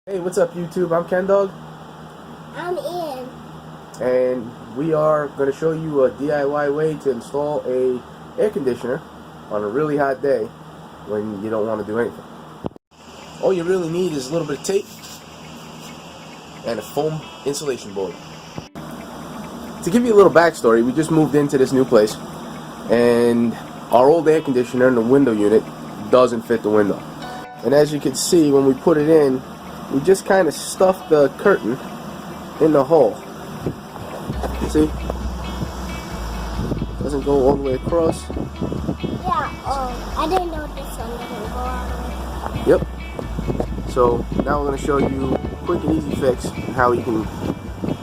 Hey, what's up YouTube? I'm Ken Dog. I'm Ian. And we are going to show you a DIY way to install a air conditioner on a really hot day when you don't want to do anything. All you really need is a little bit of tape and a foam insulation board. To give you a little backstory, we just moved into this new place and our old air conditioner in the window unit doesn't fit the window. And as you can see, when we put it in, we just kind of stuffed the curtain in the hole. See? Doesn't go all the way across. Yeah, I didn't know this one didn't go all the way. Yep. So now we're going to show you a quick and easy fix on how you can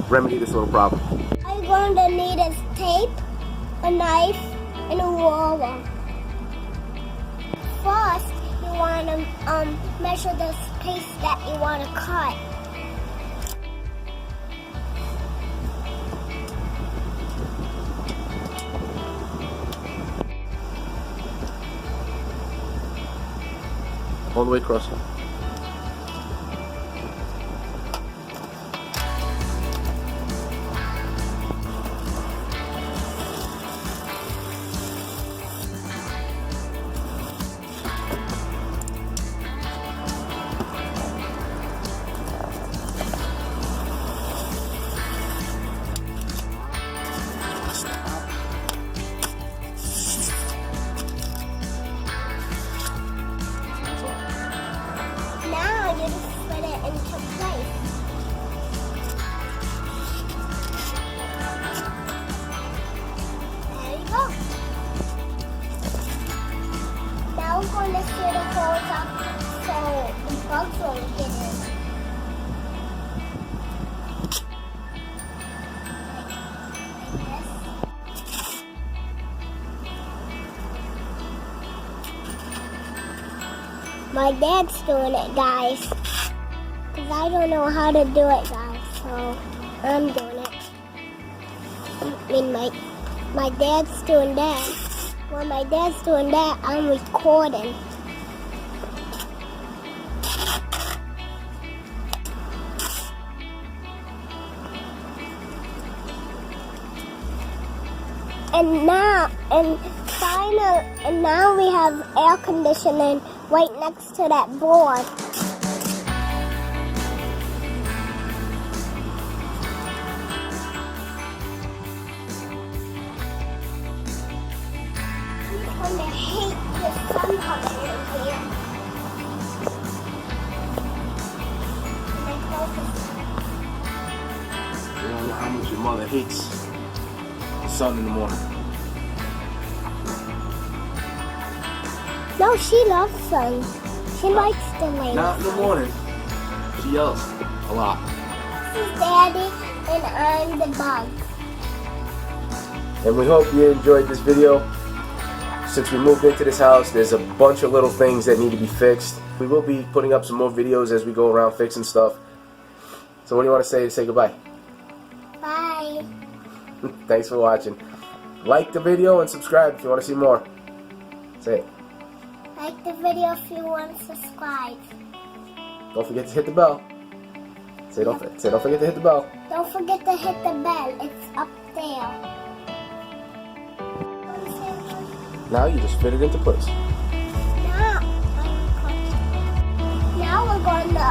remedy this little problem. All you're going to need is tape, a knife, and a roller. First, you want to measure the space that you want to cut. All the way across. Now you just put it into place. There you go. Now we're going to seal the holes up so the bugs won't get in. My dad's doing it, guys. Because I don't know how to do it, guys. So I'm doing it. I mean, my dad's doing that. When my dad's doing that, I'm recording. And now we have air conditioning right next to that board. I'm going to hate the sun coming in here. You don't know how much your mother hates the sun in the morning. No, she loves sun. She likes the rain. Not in the morning. She yells a lot. This is Daddy, and I'm the bug. And we hope you enjoyed this video. Since we moved into this house, there's a bunch of little things that need to be fixed. We will be putting up some more videos as we go around fixing stuff. So what do you want to say to say goodbye? Bye. Thanks for watching. Like the video and subscribe if you want to see more. Say it. Like the video if you want to subscribe. Don't forget to hit the bell. Say don't forget to hit the bell. Don't forget to hit the bell. It's up there. Now you just fit it into place. Now we're going to